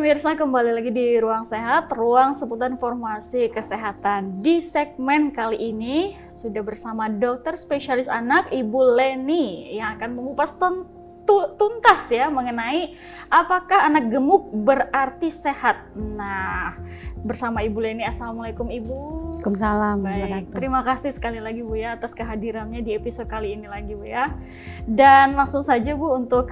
pemirsa, kembali lagi di Ruang Sehat, ruang seputar informasi kesehatan. Di segmen kali ini sudah bersama dokter spesialis anak Ibu Leni yang akan mengupas tuntas ya mengenai apakah anak gemuk berarti sehat. Nah, bersama Ibu Leni. Assalamualaikum Ibu. Waalaikumsalam. Baik, terima kasih sekali lagi Bu ya atas kehadirannya di episode kali ini lagi Bu ya. Dan langsung saja Bu, untuk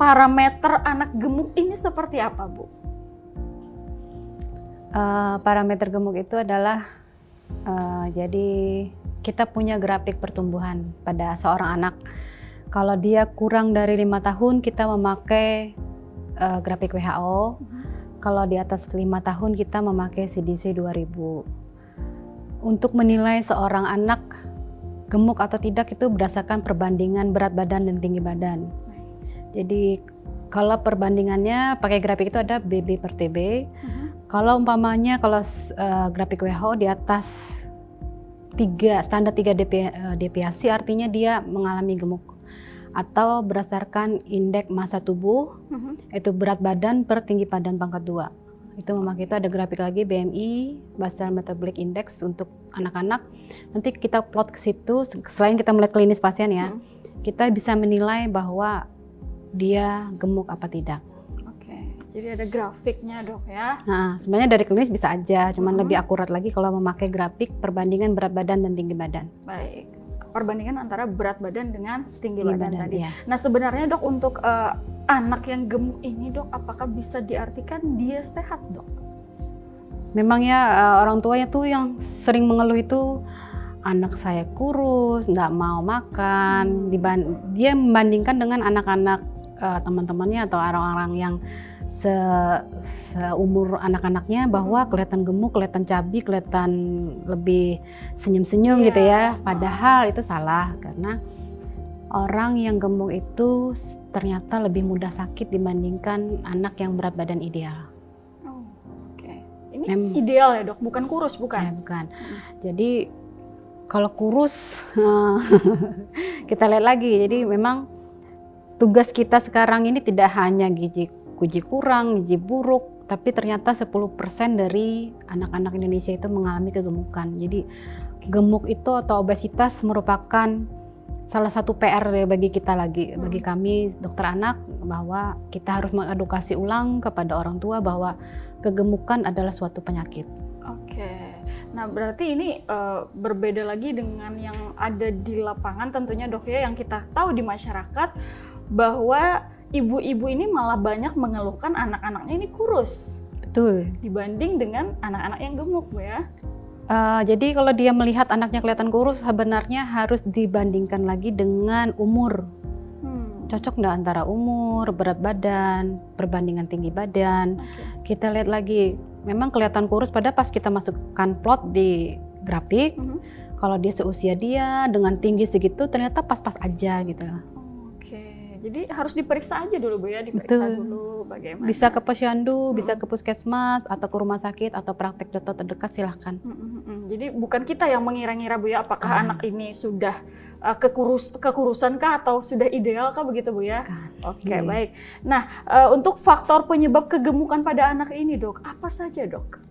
parameter anak gemuk ini seperti apa Bu? Parameter gemuk itu adalah jadi kita punya grafik pertumbuhan pada seorang anak. Kalau dia kurang dari 5 tahun kita memakai grafik WHO. Kalau di atas 5 tahun kita memakai CDC 2000. Untuk menilai seorang anak gemuk atau tidak itu berdasarkan perbandingan berat badan dan tinggi badan. Jadi kalau perbandingannya pakai grafik itu ada BB per TB. Kalau umpamanya grafik WHO di atas standar 3 deviasi artinya dia mengalami gemuk. Atau berdasarkan indeks massa tubuh, itu berat badan per tinggi badan pangkat 2. Itu memakai itu ada grafik lagi BMI, Basal Metabolic Index untuk anak-anak. Nanti kita plot ke situ, selain kita melihat klinis pasien ya, kita bisa menilai bahwa dia gemuk apa tidak. Oke, jadi ada grafiknya dok ya? Nah, sebenarnya dari klinis bisa aja, cuman lebih akurat lagi kalau memakai grafik perbandingan berat badan dan tinggi badan. Baik, perbandingan antara berat badan dengan tinggi badan tadi. Iya. Nah sebenarnya dok, untuk anak yang gemuk ini dok, apakah bisa diartikan dia sehat dok? Memang ya orang tuanya tuh yang sering mengeluh itu anak saya kurus, nggak mau makan. Dia membandingkan dengan anak-anak teman-temannya atau orang-orang yang seumur anak-anaknya bahwa kelihatan gemuk, kelihatan cabi, kelihatan lebih senyum-senyum gitu ya. Padahal itu salah, karena orang yang gemuk itu ternyata lebih mudah sakit dibandingkan anak yang berat badan ideal. Oh, oke. Ini ideal ya dok, bukan kurus bukan? Ya, bukan. Jadi kalau kurus kita lihat lagi. Jadi memang tugas kita sekarang ini tidak hanya gizi kurang, gizi buruk, tapi ternyata 10% dari anak-anak Indonesia itu mengalami kegemukan. Jadi gemuk itu atau obesitas merupakan salah satu PR bagi kita lagi, bagi kami dokter anak, bahwa kita harus mengedukasi ulang kepada orang tua bahwa kegemukan adalah suatu penyakit. Oke, nah berarti ini berbeda lagi dengan yang ada di lapangan tentunya dok ya, yang kita tahu di masyarakat bahwa ibu-ibu ini malah banyak mengeluhkan anak-anaknya ini kurus. Betul. Dibanding dengan anak-anak yang gemuk Bu ya. Jadi kalau dia melihat anaknya kelihatan kurus, sebenarnya harus dibandingkan lagi dengan umur. Cocok nggak antara umur, berat badan, perbandingan tinggi badan. Kita lihat lagi, memang kelihatan kurus pada pas kita masukkan plot di grafik. Kalau dia seusia dia dengan tinggi segitu ternyata pas-pas aja gitu. Jadi harus diperiksa aja dulu Bu ya, diperiksa dulu bagaimana. Bisa ke posyandu, bisa ke puskesmas atau ke rumah sakit atau praktek dokter terdekat, silahkan. Jadi bukan kita yang mengira-ngira Bu ya, apakah anak ini sudah kekurusan kah atau sudah ideal kah, begitu Bu ya? Oke, baik. Nah, untuk faktor penyebab kegemukan pada anak ini dok, apa saja dok?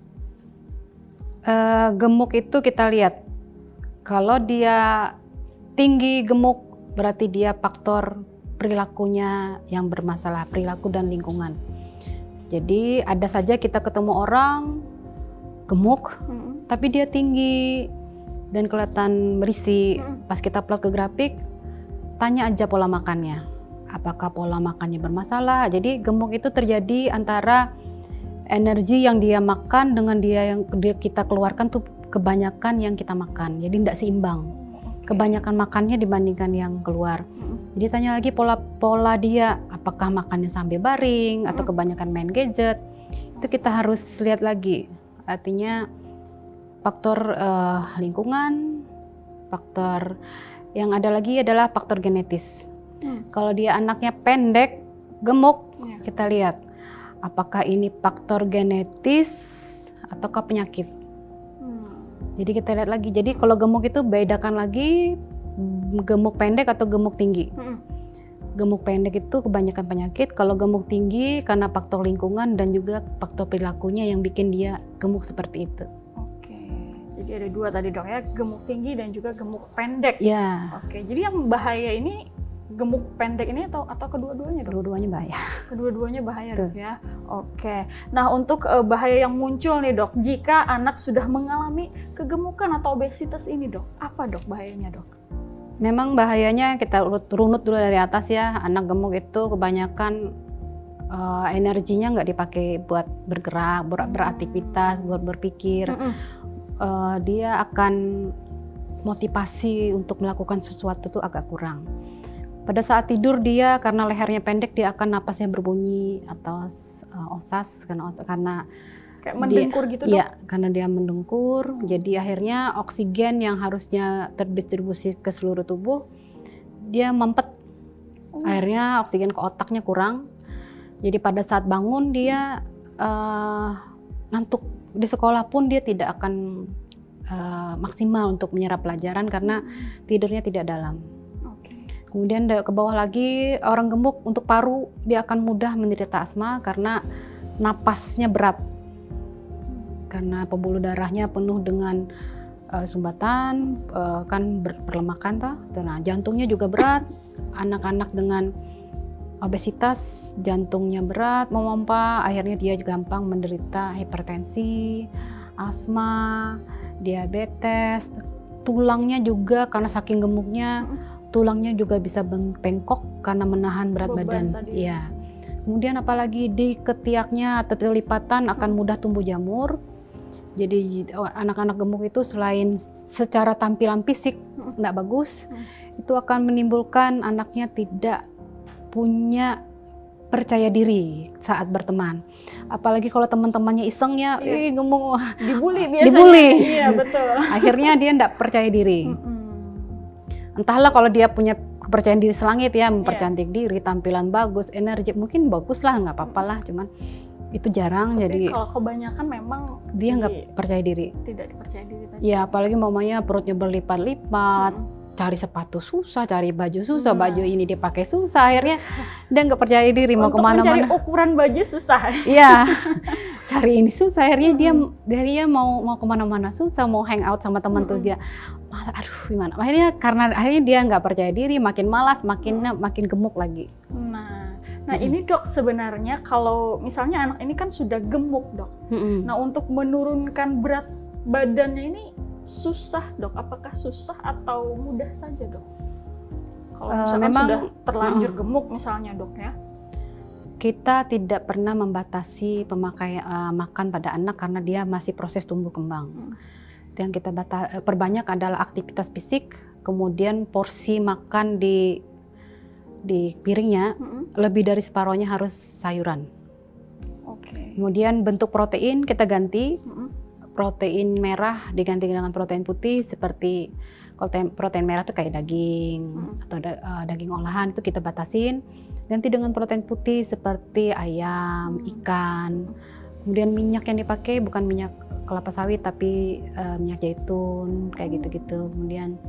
Gemuk itu kita lihat, kalau dia tinggi gemuk berarti dia faktor perilakunya yang bermasalah, perilaku dan lingkungan. Jadi ada saja kita ketemu orang gemuk, tapi dia tinggi dan kelihatan berisi. Pas kita plot ke grafik, tanya aja pola makannya. Apakah pola makannya bermasalah? Jadi gemuk itu terjadi antara energi yang dia makan dengan kita keluarkan tuh kebanyakan yang kita makan. Jadi tidak seimbang. Kebanyakan makannya dibandingkan yang keluar. Jadi tanya lagi pola dia, apakah makannya sampai baring atau kebanyakan main gadget. Itu kita harus lihat lagi. Artinya faktor lingkungan, faktor yang ada lagi adalah faktor genetis. Kalau dia anaknya pendek, gemuk, kita lihat apakah ini faktor genetis ataukah penyakit. Jadi kita lihat lagi. Jadi kalau gemuk itu bedakan lagi gemuk pendek atau gemuk tinggi. gemuk pendek itu kebanyakan penyakit. Kalau gemuk tinggi karena faktor lingkungan dan juga faktor perilakunya yang bikin dia gemuk seperti itu. Oke, jadi ada dua tadi dok ya, gemuk tinggi dan juga gemuk pendek. Ya. Oke, jadi yang bahaya ini gemuk pendek ini atau kedua-duanya dok? Dua-duanya bahaya. Kedua-duanya bahaya dok ya. Oke, nah untuk bahaya yang muncul nih dok, jika anak sudah mengalami kegemukan atau obesitas ini dok, apa dok bahayanya dok? Memang bahayanya kita runut dulu dari atas ya. Anak gemuk itu kebanyakan energinya nggak dipakai buat bergerak, beraktivitas, buat berpikir. Dia akan motivasi untuk melakukan sesuatu tuh agak kurang. Pada saat tidur dia karena lehernya pendek dia akan napasnya berbunyi atau osas karena kayak mendengkur gitu dok? Iya, karena dia mendengkur, jadi akhirnya oksigen yang harusnya terdistribusi ke seluruh tubuh, dia mampet. Akhirnya oksigen ke otaknya kurang, jadi pada saat bangun dia ngantuk. Di sekolah pun dia tidak akan maksimal untuk menyerap pelajaran karena tidurnya tidak dalam. Kemudian ke bawah lagi, orang gemuk untuk paru, dia akan mudah menderita asma karena napasnya berat. Karena pembuluh darahnya penuh dengan sumbatan, kan berlemakan toh. Nah, jantungnya juga berat. Anak-anak dengan obesitas, jantungnya berat, memompa, akhirnya dia gampang menderita hipertensi, asma, diabetes. Tulangnya juga karena saking gemuknya, tulangnya juga bisa bengkok karena menahan berat badan. Iya. Kemudian apalagi di ketiaknya atau lipatan akan mudah tumbuh jamur. Jadi anak-anak gemuk itu selain secara tampilan fisik nggak bagus, itu akan menimbulkan anaknya tidak punya percaya diri saat berteman. Apalagi kalau teman-temannya iseng ya, gemuk, dibully biasanya. Dibully. Iya betul. Akhirnya dia nggak percaya diri. Entahlah kalau dia punya kepercayaan diri selangit ya, mempercantik diri, tampilan bagus, energi, mungkin bagus lah, nggak apa-apa lah, cuman itu jarang. Tapi jadi kalau kebanyakan memang dia nggak percaya diri. Tidak dipercaya diri tadi. Ya apalagi mamanya perutnya berlipat-lipat, cari sepatu susah, cari baju susah, baju ini dipakai susah, akhirnya dia nggak percaya diri mau kemana-mana. Untuk mencari ukuran baju susah. Iya, cari ini susah, akhirnya dia mau kemana-mana susah, mau hang out sama teman tuh dia malah, aduh gimana. Akhirnya dia nggak percaya diri, makin malas, makin gemuk lagi. Nah ini dok, sebenarnya kalau misalnya anak ini kan sudah gemuk dok, nah untuk menurunkan berat badannya ini susah dok, apakah susah atau mudah saja dok? Kalau misalnya memang sudah terlanjur gemuk misalnya dok ya? Kita tidak pernah membatasi pemakaian makan pada anak karena dia masih proses tumbuh kembang. Yang kita perbanyak adalah aktivitas fisik, kemudian porsi makan di piringnya lebih dari separohnya harus sayuran. Kemudian bentuk protein kita ganti. Protein merah diganti dengan protein putih, seperti protein merah itu kayak daging atau daging olahan, itu kita batasin, ganti dengan protein putih seperti ayam, ikan. Kemudian minyak yang dipakai bukan minyak kelapa sawit tapi minyak zaitun kayak gitu-gitu. Kemudian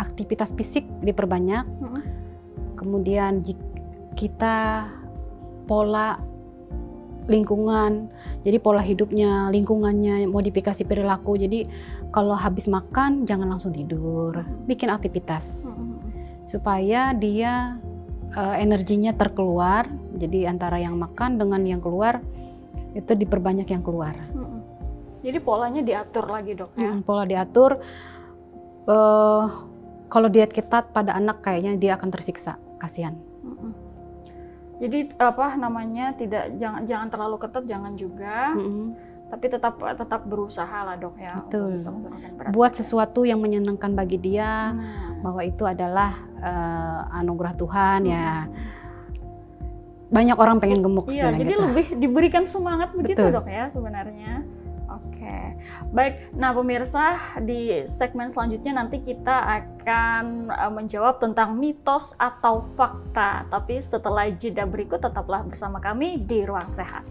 aktivitas fisik diperbanyak. Kemudian kita pola lingkungan, jadi pola hidupnya, lingkungannya, modifikasi perilaku. Jadi kalau habis makan jangan langsung tidur, bikin aktivitas supaya dia energinya terkeluar. Jadi antara yang makan dengan yang keluar itu diperbanyak yang keluar. Jadi polanya diatur lagi dok ya? Pola diatur. Kalau diet ketat pada anak kayaknya dia akan tersiksa, kasihan. Jadi jangan terlalu ketat, jangan juga, tapi tetap berusaha lah dok ya. Betul. Untuk bisa menurunkan berat. Buat sesuatu yang menyenangkan bagi dia, bahwa itu adalah anugerah Tuhan ya. Banyak orang pengen gemuk sih. Iya, jadi lebih diberikan semangat begitu dok ya sebenarnya. Oke, baik. Nah pemirsa, di segmen selanjutnya nanti kita akan menjawab tentang mitos atau fakta. Tapi setelah jeda berikut, tetaplah bersama kami di Ruang Sehat.